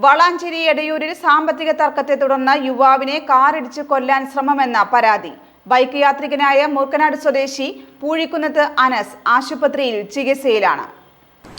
വളാഞ്ചേരി എടയൂരിൽ സാമ്പത്തിക തർക്കത്തെ തുടർന്ന് യുവാവിനെ കാറിടിച്ച് കൊല്ലാൻ ശ്രമമെന്ന പരാതി. ബൈക്ക് യാത്രികനായ മൂർക്കനാട് സ്വദേശി പൂഴിക്കുന്നത്ത് അനസ് ആശുപത്രിയിൽ ചികിത്സയിലാണ്.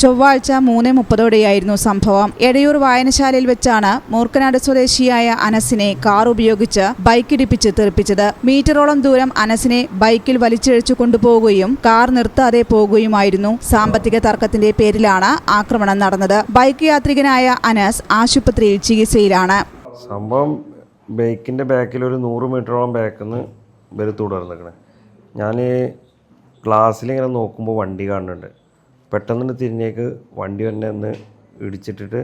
ചൊവ്വാഴ്ച 3:30 സംഭവം. എടയൂർ വായനശാലയിൽ വെച്ചാണ് മൂർക്കനാട് സ്വദേശിയായ അനസിനെ കാർ ഉപയോഗിച്ച് ബൈക്കിടിപ്പിച്ച് തെറിപ്പിച്ചത്. മീറ്ററോളം ദൂരം അനസിനെ ബൈക്കിൽ വലിച്ചിഴച്ചു കൊണ്ടുപോകുകയും കാർ നിർത്താതെ പോകുകയുമായിരുന്നു. സാമ്പത്തിക തർക്കത്തിന്റെ പേരിലാണ് ആക്രമണം നടന്നത്. ബൈക്ക് യാത്രികനായ അനസ് ആശുപത്രിയിൽ ചികിത്സയിലാണ്. സംഭവം ബൈക്കിന്റെ ബാക്കിൽ ഒരു 100 മീറ്ററോളം ബാക്കിന്ന് ഇവർ തുടർന്നിരിക്കണേ. ഞാൻ ഗ്ലാസ്സിലിങ്ങനെ നോക്കുമ്പോൾ വണ്ടി കാണുന്നുണ്ട്. പെട്ടെന്ന് തിരിഞ്ഞേക്ക് വണ്ടി തന്നെ ഒന്ന് ഇടിച്ചിട്ടിട്ട്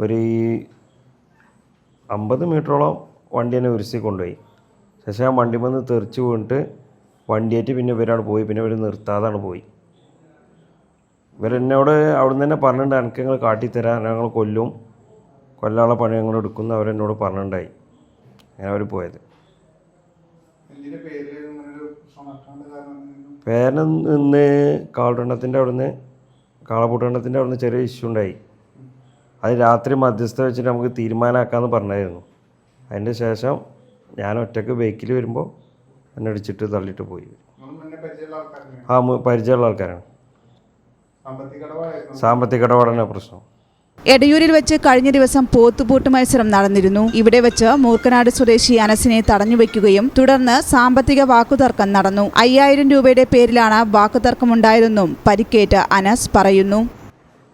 ഒരു 50 മീറ്ററോളം വണ്ടി തന്നെ ഉരുസി കൊണ്ടുപോയി. ശേഷം ആ വണ്ടി വന്ന് തെറിച്ച് വീണിട്ട് വണ്ടിയായിട്ട് പിന്നെ ഇവരാണ് പോയി. പിന്നെ ഇവർ നിർത്താതാണ് പോയി. ഇവരെന്നോട് അവിടെ നിന്ന് തന്നെ പറഞ്ഞിട്ടുണ്ട്, എനിക്ക് ഞങ്ങൾ കാട്ടിത്തരാൻ, ഞങ്ങൾ കൊല്ലാനുള്ള പണി ഞങ്ങൾ എടുക്കുന്നു അവരെന്നോട് പറഞ്ഞിട്ടുണ്ടായി. അങ്ങനെ അവർ പോയത്. പേരന് നിന്ന് കാളപൂട്ടണത്തിൻ്റെ അവിടുന്ന് ചെറിയ ഇഷ്യൂ ഉണ്ടായി. അത് രാത്രി മധ്യസ്ഥ വെച്ചിട്ട് നമുക്ക് തീരുമാനമാക്കാമെന്ന് പറഞ്ഞായിരുന്നു. അതിൻ്റെ ശേഷം ഞാൻ ഒറ്റയ്ക്ക് ബൈക്കിൽ വരുമ്പോൾ എന്നെ അടിച്ചിട്ട് തള്ളിയിട്ട് പോയി. പരിചയമുള്ള ആൾക്കാരാണ്. സാമ്പത്തിക ഇടപാടാണ് പ്രശ്നം. എടയൂരിൽ വെച്ച് കഴിഞ്ഞ ദിവസം പോത്തുപൂട്ട് മത്സരം നടന്നിരുന്നു. ഇവിടെ വെച്ച് മൂർക്കനാട് സ്വദേശി അനസിനെ തടഞ്ഞുവെക്കുകയും തുടർന്ന് സാമ്പത്തിക വാക്കുതർക്കം നടന്നു. 5000 രൂപയുടെ പേരിലാണ് വാക്കുതർക്കമുണ്ടായതെന്നും പരിക്കേറ്റ അനസ് പറയുന്നു.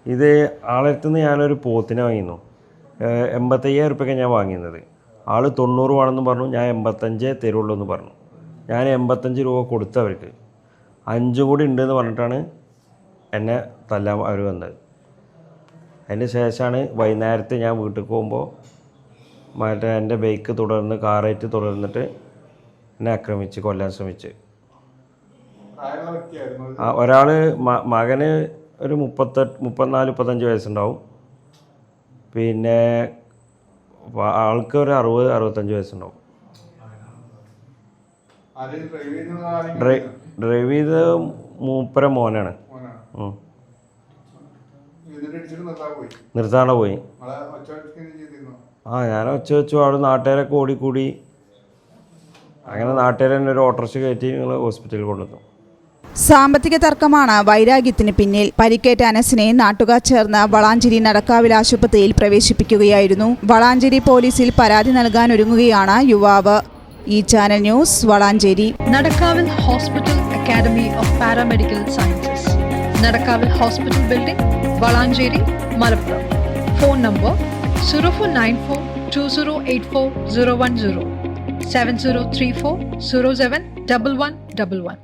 ഇത് ആളെടുത്തുനിന്ന് ഞാനൊരു പോത്തിനെ വാങ്ങിയിരുന്നു. 85,000 റുപ്യക്ക് ഞാൻ വാങ്ങിയിരുന്നത്. ആൾ 90 വേണമെന്ന് പറഞ്ഞു. ഞാൻ 85 തരുള്ളൂ എന്ന് പറഞ്ഞു. ഞാൻ 85 രൂപ കൊടുത്തവർക്ക് 5 കൂടി ഉണ്ടെന്ന് പറഞ്ഞിട്ടാണ് എന്നെ തല്ലാൻ അവർ വന്നത്. അതിന് ശേഷമാണ് വൈകുന്നേരത്തെ ഞാൻ വീട്ടിൽ പോകുമ്പോൾ എൻ്റെ ബൈക്ക് കാറായിട്ട് തുടർന്നിട്ട് എന്നെ ആക്രമിച്ച് കൊല്ലാൻ ശ്രമിച്ച്. ഒരാൾ മകന് ഒരു 34-35 വയസ്സുണ്ടാവും. പിന്നെ ആൾക്ക് ഒരു 60-65 വയസ്സുണ്ടാവും. ഡ്രൈവ് ചെയ്ത് മൂപ്പര മോനാണ്. നിർത്താണ്ട് പോയി. ഞാൻ ഒച്ച വെച്ചു. അവിടെ നാട്ടുകാരൊക്കെ ഓടിക്കൂടി. അങ്ങനെ നാട്ടുകാർ തന്നെ ഒരു ഓട്ടോറിക്ഷ കയറ്റി ഞങ്ങൾ ഹോസ്പിറ്റലിൽ കൊണ്ടുവന്നു. സാമ്പത്തിക തർക്കമാണ് വൈരാഗ്യത്തിന് പിന്നിൽ. പരിക്കേറ്റ അനസിനെ നാട്ടുകാർ ചേർന്ന് വളാഞ്ചേരി നടക്കാവിൽ ആശുപത്രിയിൽ പ്രവേശിപ്പിക്കുകയായിരുന്നു. വളാഞ്ചേരി പോലീസിൽ പരാതി നൽകാനൊരുങ്ങുകയാണ് യുവാവ്. ഈ ചാനൽ ന്യൂസ്, വളാഞ്ചേരി. നടക്കാവിൽ hospital academy of paramedical sciences, നടക്കാവിൽ hospital building, Valanchery, Malappuram. Phone number 04942084 010 7034 071111.